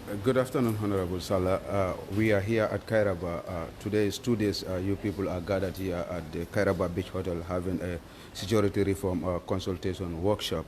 Good afternoon, Honorable Sallah. We are here at Kairaba. Today is 2 days you people are gathered here at the Kairaba Beach Hotel having a security reform consultation workshop.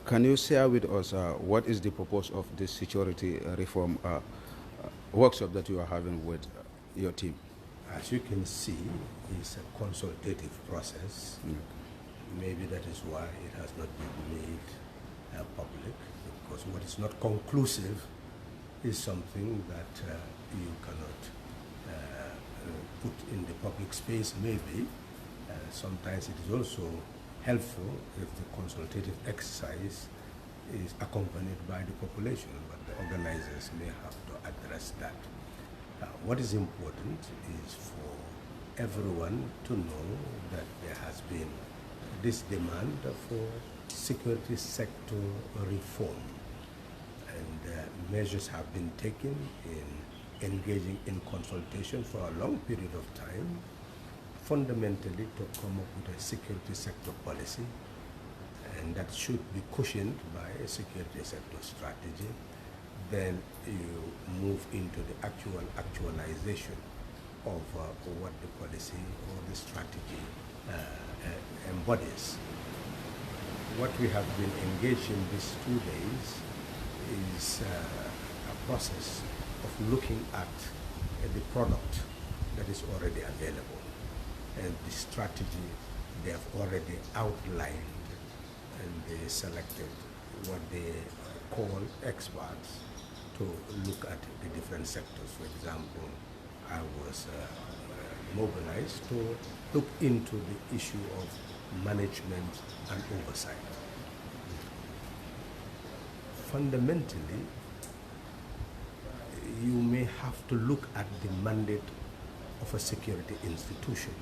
Can you share with us what is the purpose of this security reform workshop that you are having with your team? As you can see, it's a consultative process. Maybe that is why it has not been made public, because what is not conclusive is something that you cannot put in the public space, maybe. Sometimes it is also helpful if the consultative exercise is accompanied by the population, but the organizers may have to address that. What is important is for everyone to know that there has been this demand for security sector reform, and measures have been taken in engaging in consultation for a long period of time, fundamentally to come up with a security sector policy, and that should be cushioned by a security sector strategy. Then you move into the actualization of what the policy or the strategy embodies. What we have been engaged in these 2 days is a process of looking at the product that is already available, and the strategy they have already outlined, and they selected what they call experts to look at the different sectors. For example, I was mobilized to look into the issue of management and oversight. Fundamentally, you may have to look at the mandate of a security institution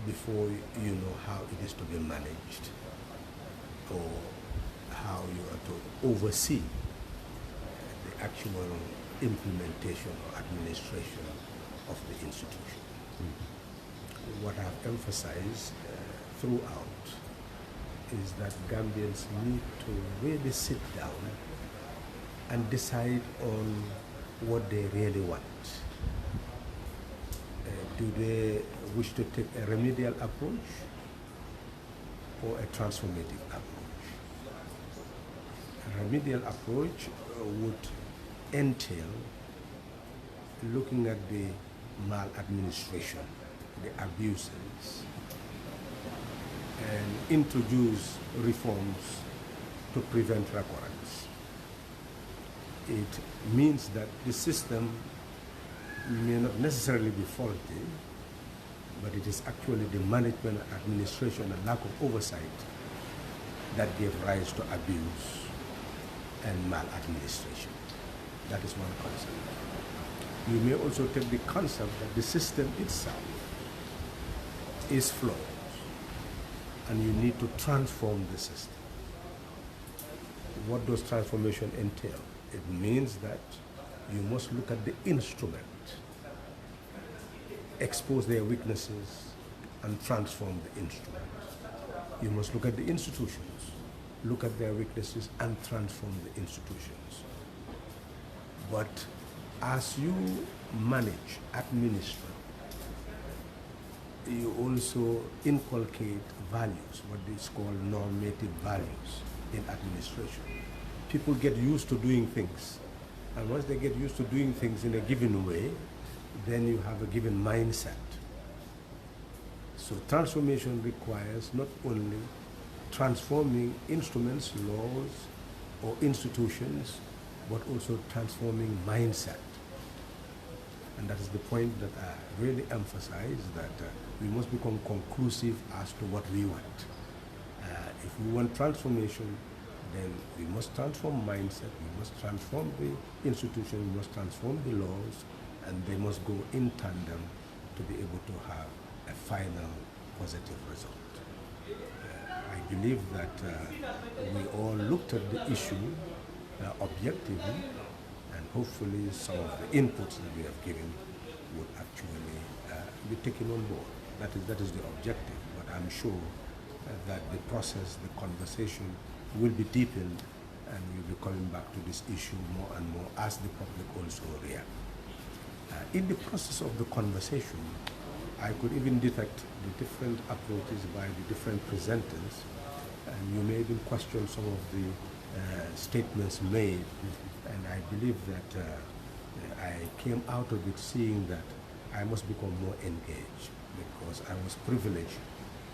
before you know how it is to be managed, or how you are to oversee the actual implementation or administration of the institution. What I've emphasized throughout is that Gambians need to really sit down and decide on what they really want. Do they wish to take a remedial approach or a transformative approach? A remedial approach would entail looking at the maladministration, the abuses, and introduce reforms to prevent recurrence. It means that the system may not necessarily be faulty, but it is actually the management, administration, and lack of oversight that gave rise to abuse and maladministration. That is one concept. You may also take the concept that the system itself is flawed, and you need to transform the system. What does transformation entail? It means that you must look at the instrument, expose their weaknesses, and transform the instrument. You must look at the institutions, look at their weaknesses, and transform the institutions. But as you manage, administer, you also inculcate values, what is called normative values in administration. People get used to doing things, and once they get used to doing things in a given way, then you have a given mindset. So transformation requires not only transforming instruments, laws, or institutions, but also transforming mindset. And that is the point that I really emphasize, that we must become conclusive as to what we want. If we want transformation, then we must transform mindset, we must transform the institution, we must transform the laws, and they must go in tandem to be able to have a final positive result. I believe that we all looked at the issue objectively, and hopefully some of the inputs that we have given would actually be taken on board. That is the objective, but I'm sure that the process, the conversation will be deepened, and will be coming back to this issue more and more as the public also react. In the process of the conversation, I could even detect the different approaches by the different presenters, and you may even question some of the statements made, and I believe that I came out of it seeing that I must become more engaged, because I was privileged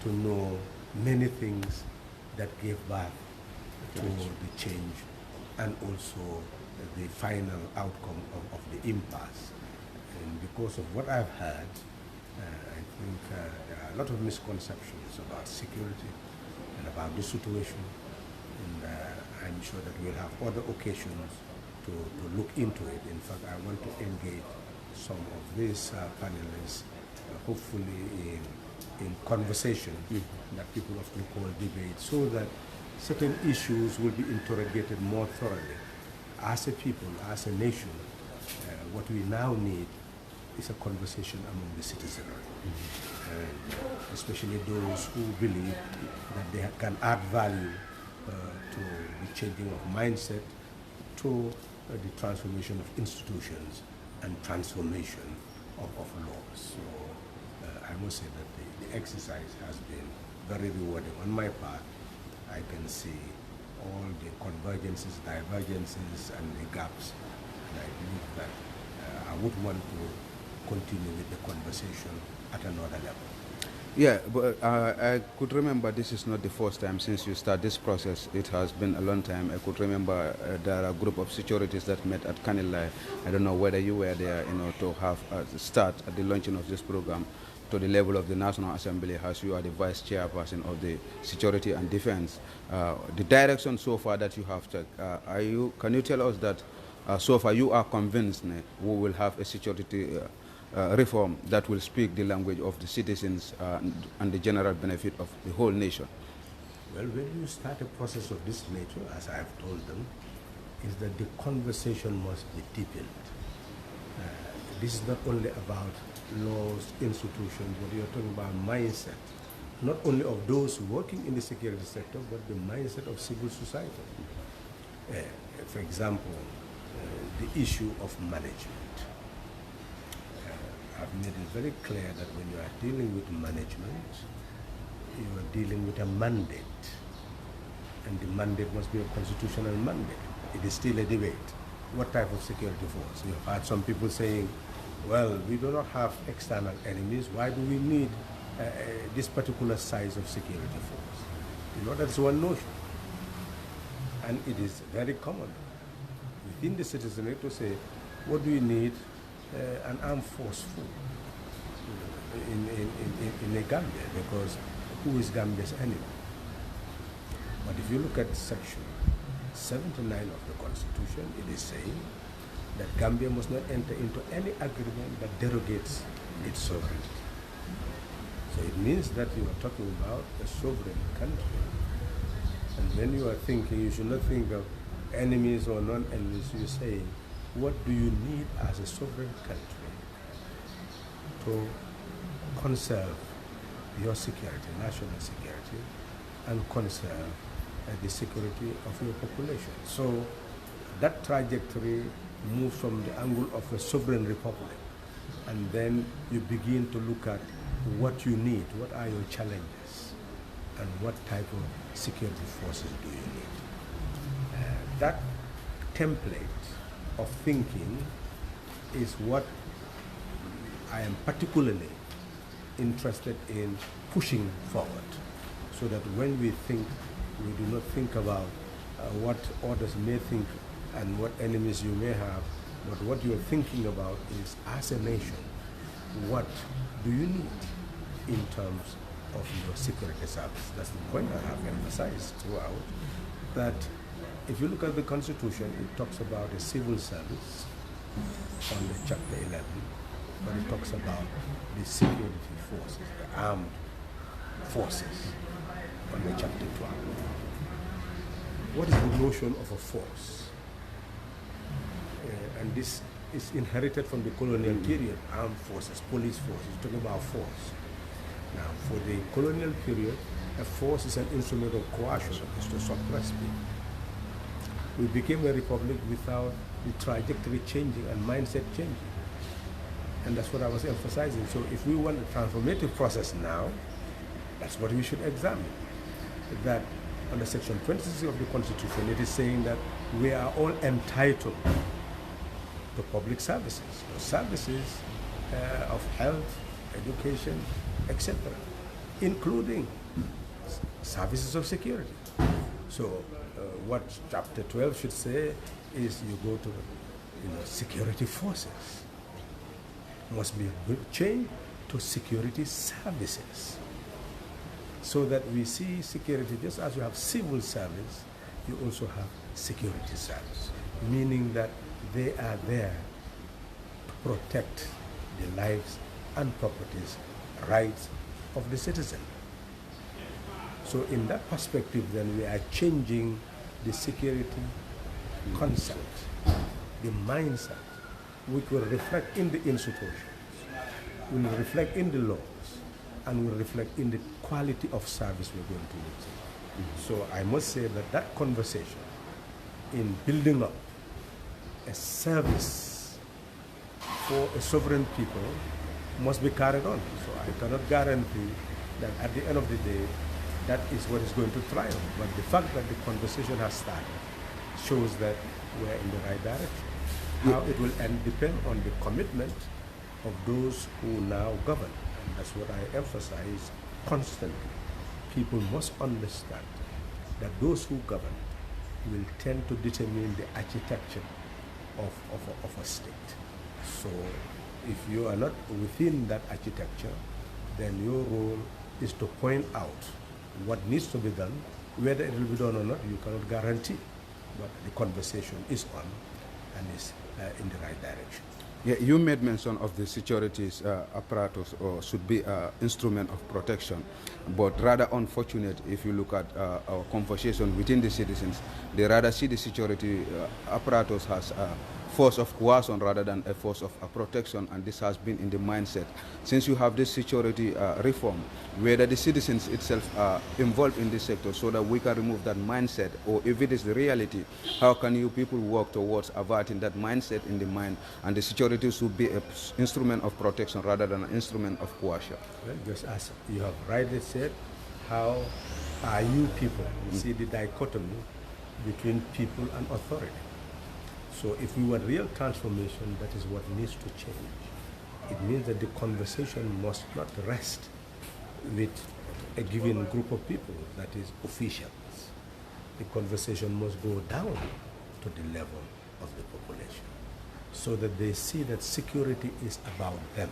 to know many things that gave birth to the change and also the final outcome of the impasse. And because of what I've heard, I think there are a lot of misconceptions about security and about the situation, and I'm sure that we'll have other occasions to look into it. In fact, I want to engage some of these panelists, hopefully in conversation that people often call debate, so that certain issues will be interrogated more thoroughly. As a people, as a nation, what we now need is a conversation among the citizenry, and especially those who believe that they can add value to the changing of mindset, to the transformation of institutions and transformation of laws. So I must say that the exercise has been very rewarding. On my part, I can see all the convergences, divergences, and the gaps, and I believe that I would want to continue with the conversation at another level. Yeah, but I could remember this is not the first time since you start this process. It has been a long time. I could remember there are a group of securities that met at Kanilai. I don't know whether you were there, to have start at the launching of this program to the level of the National Assembly, as you are the vice chairperson of the Security and Defense. The direction so far that you have taken, can you tell us that so far you are convinced we will have a security reform that will speak the language of the citizens and the general benefit of the whole nation? Well, when you start a process of this nature, as I've told them, is that the conversation must be deepened. This is not only about laws, institutions, but you're talking about mindset, not only of those working in the security sector, but the mindset of civil society. For example, the issue of management. I've made it very clear that when you are dealing with management, you are dealing with a mandate, and the mandate must be a constitutional mandate. It is still a debate. What type of security force? You have had some people saying, well, we do not have external enemies. Why do we need this particular size of security force? That's one notion. And it is very common within the citizenry to say, what do we need an armed force for in a Gambia? Because who is Gambia's enemy? But if you look at section 79 of the Constitution, it is saying that Gambia must not enter into any agreement that derogates its sovereignty. So it means that you are talking about a sovereign country. And when you are thinking, you should not think of enemies or non-enemies. You're saying, what do you need as a sovereign country to conserve your security, national security, and conserve the security of your population? So that trajectory moves from the angle of a sovereign republic, and then you begin to look at what you need, what are your challenges, and what type of security forces do you need. That template of thinking is what I am particularly interested in pushing forward, so that when we think, we do not think about what others may think and what enemies you may have, but what you're thinking about is, as a nation, what do you need in terms of your security service? That's the point I have emphasized throughout, that if you look at the Constitution, it talks about a civil service on the chapter 11, but it talks about the security forces, the armed forces on the chapter 12. What is the notion of a force? And this is inherited from the colonial period, armed forces, police forces, talking about force. Now, for the colonial period, a force is an instrument of coercion, is to suppress people. We became a republic without the trajectory changing and mindset changing. And that's what I was emphasizing. So if we want a transformative process now, that's what we should examine. That under Section 26 of the Constitution, it is saying that we are all entitled to public services, services of health, education, etc., including services of security. So what Chapter 12 should say is you go to security forces. Must be changed to security services, so that we see security just as you have civil service, you also have security service, meaning that they are there to protect the lives and properties, rights of the citizen. So in that perspective, then we are changing the security concept, the mindset, which will reflect in the institutions, will reflect in the laws, and will reflect in the quality of service we're going to receive. So I must say that that conversation in building up a service for a sovereign people must be carried on. So I cannot guarantee that at the end of the day, that is what is going to triumph. But the fact that the conversation has started shows that we're in the right direction. How it will end depend on the commitment of those who now govern. And that's what I emphasize constantly. People must understand that those who govern will tend to determine the architecture of a state. So if you are not within that architecture, then your role is to point out what needs to be done. Whether it will be done or not, you cannot guarantee. But the conversation is on and is in the right direction. Yeah, you made mention of the securities apparatus, or should be an instrument of protection, but rather unfortunate if you look at our conversation within the citizens, they rather see the security apparatus as a force of coercion rather than a force of protection, and this has been in the mindset. Since you have this security reform, whether the citizens itself are involved in this sector so that we can remove that mindset, or if it is the reality, how can you people work towards averting that mindset in the mind, and the security should be an instrument of protection rather than an instrument of coercion? Well, just as you have rightly said, how are you people? You see the dichotomy between people and authority. So if we want real transformation, that is what needs to change. It means that the conversation must not rest with a given group of people, that is officials. The conversation must go down to the level of the population, so that they see that security is about them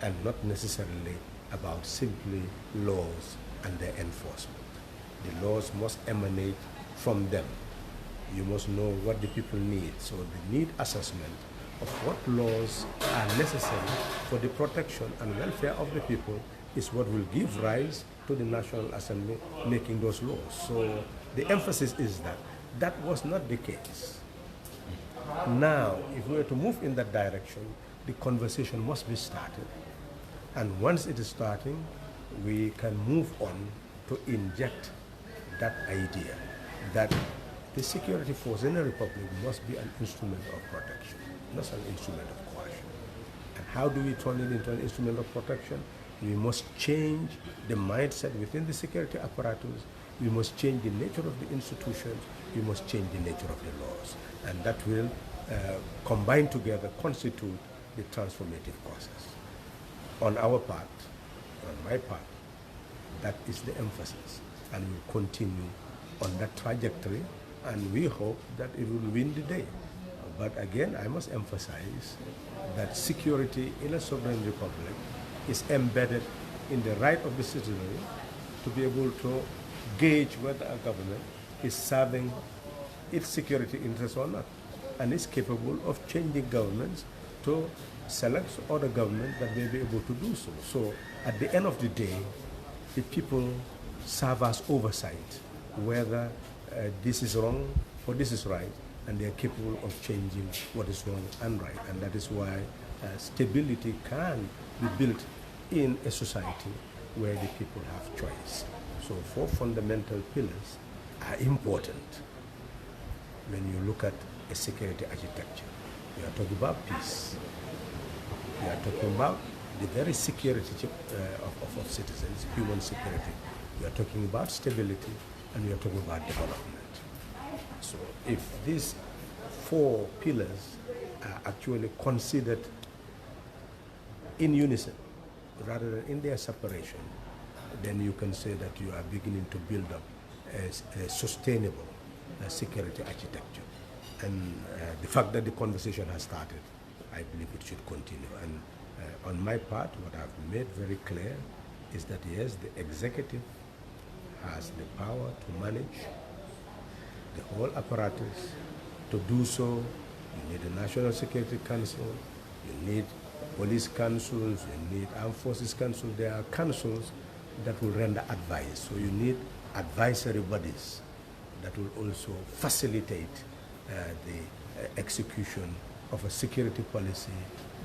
and not necessarily about simply laws and their enforcement. The laws must emanate from them. You must know what the people need. So the need assessment of what laws are necessary for the protection and welfare of the people is what will give rise to the National Assembly making those laws. So the emphasis is that that was not the case. Now, if we were to move in that direction, the conversation must be started. And once it is starting, we can move on to inject that idea that the security force in a republic must be an instrument of protection, not an instrument of coercion. And how do we turn it into an instrument of protection? We must change the mindset within the security apparatus. We must change the nature of the institutions. We must change the nature of the laws. And that will combine together, constitute the transformative process. On our part, on my part, that is the emphasis. And we'll continue on that trajectory, and we hope that it will win the day. But again, I must emphasize that security in a sovereign republic is embedded in the right of the citizenry to be able to gauge whether a government is serving its security interests or not, and is capable of changing governments to select other governments that may be able to do so. So at the end of the day, the people serve as oversight whether this is wrong or this is right, and they are capable of changing what is wrong and right. And that is why stability can be built in a society where the people have choice. So 4 fundamental pillars are important when you look at a security architecture. We are talking about peace. We are talking about the very security of citizens, human security. We are talking about stability, and we are talking about development. So if these four pillars are actually considered in unison rather than in their separation, then you can say that you are beginning to build up a sustainable security architecture. And the fact that the conversation has started, I believe it should continue. And on my part, what I've made very clear is that yes, the executive has the power to manage the whole apparatus. To do so, you need a National Security Council, you need police councils, you need armed forces council. There are councils that will render advice. So you need advisory bodies that will also facilitate the execution of a security policy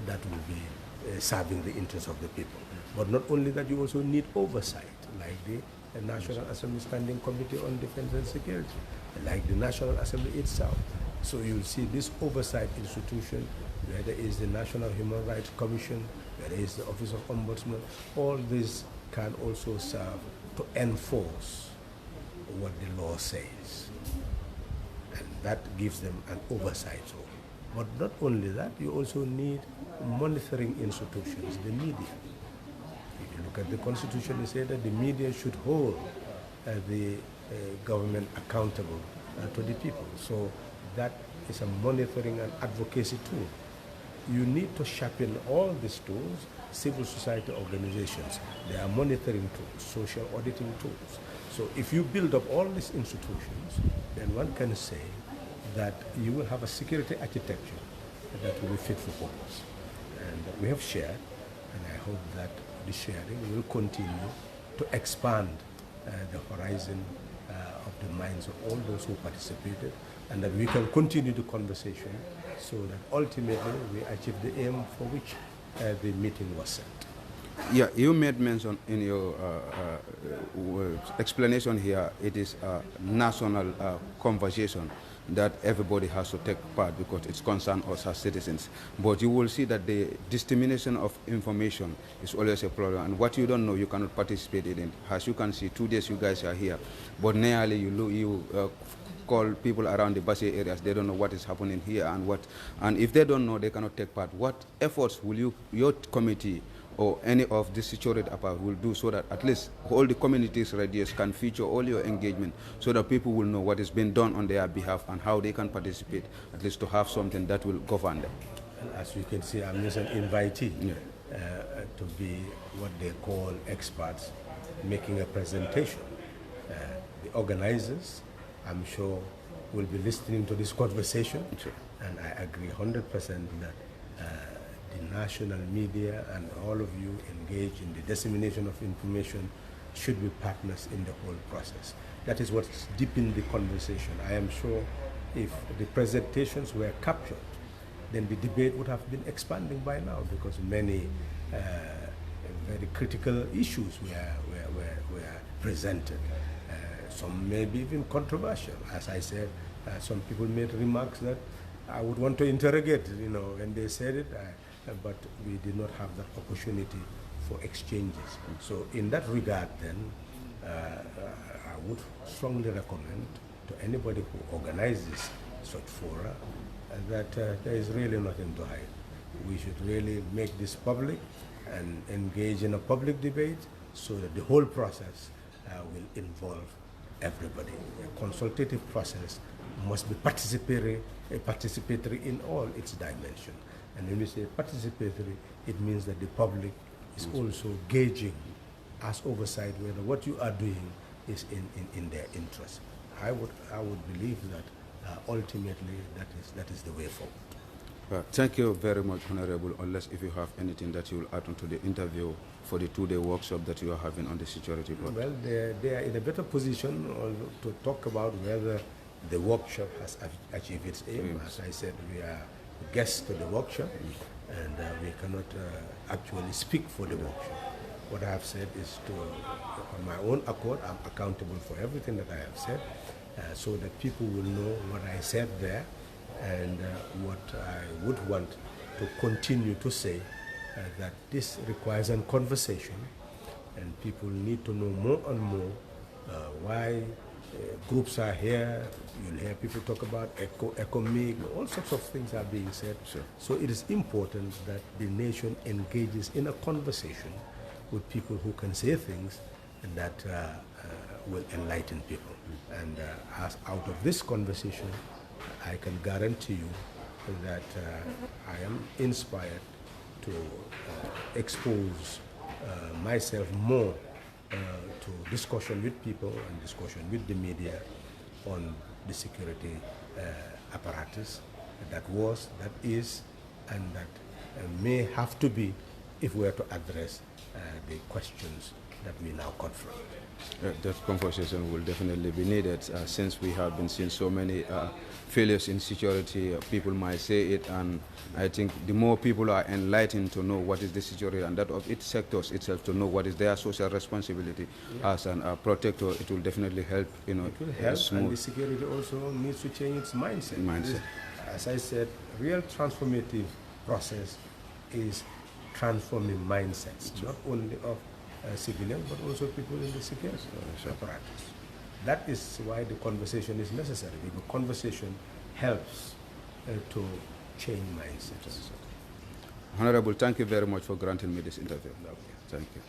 that will be serving the interests of the people. But not only that, you also need oversight, like the National Assembly Standing Committee on Defense and Security, like the National Assembly itself. So you'll see this oversight institution, where there is the National Human Rights Commission, where there is the Office of Ombudsman. All this can also serve to enforce what the law says. And that gives them an oversight. But not only that, you also need monitoring institutions, the media. If you look at the Constitution, it says that the media should hold the government accountable to the people. So that is a monitoring and advocacy tool. You need to sharpen all these tools. Civil society organizations, they are monitoring tools, social auditing tools. So if you build up all these institutions, then one can say that you will have a security architecture that will be fit for purpose. And we have shared, and I hope that the sharing will continue to expand the horizon of the minds of all those who participated, and that we can continue the conversation so that ultimately we achieve the aim for which the meeting was set. Yeah, you made mention in your explanation here, it is a national conversation that everybody has to take part because it concerns us as citizens. But you will see that the dissemination of information is always a problem, and what you don't know, you cannot participate in it. As you can see, 2 days you guys are here, but nearly you call people around the Bashe areas, they don't know what is happening here and if they don't know, they cannot take part. What efforts will your committee or any of the security apart will do so that at least all the communities radios can feature all your engagement so that people will know what is being done on their behalf and how they can participate, at least to have something that will govern them? As you can see, I'm just an invitee to be what they call experts making a presentation. The organizers, I'm sure, will be listening to this conversation, sure. And I agree 100% that the national media and all of you engaged in the dissemination of information should be partners in the whole process. That is what's deepened the conversation. I am sure if the presentations were captured, then the debate would have been expanding by now, because many very critical issues were presented. Some may be even controversial. As I said, some people made remarks that I would want to interrogate, when they said it, but we did not have that opportunity for exchanges. So in that regard then, I would strongly recommend to anybody who organizes such fora that there is really nothing to hide. We should really make this public and engage in a public debate so that the whole process will involve everybody. A consultative process must be participatory in all its dimensions. And when we say participatory, it means that the public is also gauging as oversight whether what you are doing is in their interest. I would believe that ultimately that is the way forward. Thank you very much, Honorable, unless if you have anything that you will add on to the interview for the 2-day workshop that you are having on the security board. Well, they are in a better position to talk about whether the workshop has achieved its aim. As I said, we are guests to the workshop, and we cannot actually speak for the workshop. What I have said is on my own accord, I'm accountable for everything that I have said, so that people will know what I said there and what I would want to continue to say, that this requires a conversation, and people need to know more and more why groups are here. You'll hear people talk about economic, all sorts of things are being said. Sure. So it is important that the nation engages in a conversation with people who can say things that will enlighten people. And as out of this conversation, I can guarantee you that I am inspired to expose myself more to discussion with people and discussion with the media on the security apparatus that was, that is, and that may have to be if we are to address the questions that we now confront. That conversation will definitely be needed since we have been seeing so many failures in security. People might say it, and I think the more people are enlightened to know what is the security and that of its sectors itself to know what is their social responsibility as a protector, it will definitely help. You know, it will help, and the security also needs to change its mindset. As I said, real transformative process is transforming mindsets, not only of civilians, but also people in the security apparatus. That is why the conversation is necessary, because conversation helps to change mindsets. Honorable, thank you very much for granting me this interview. Okay. Thank you.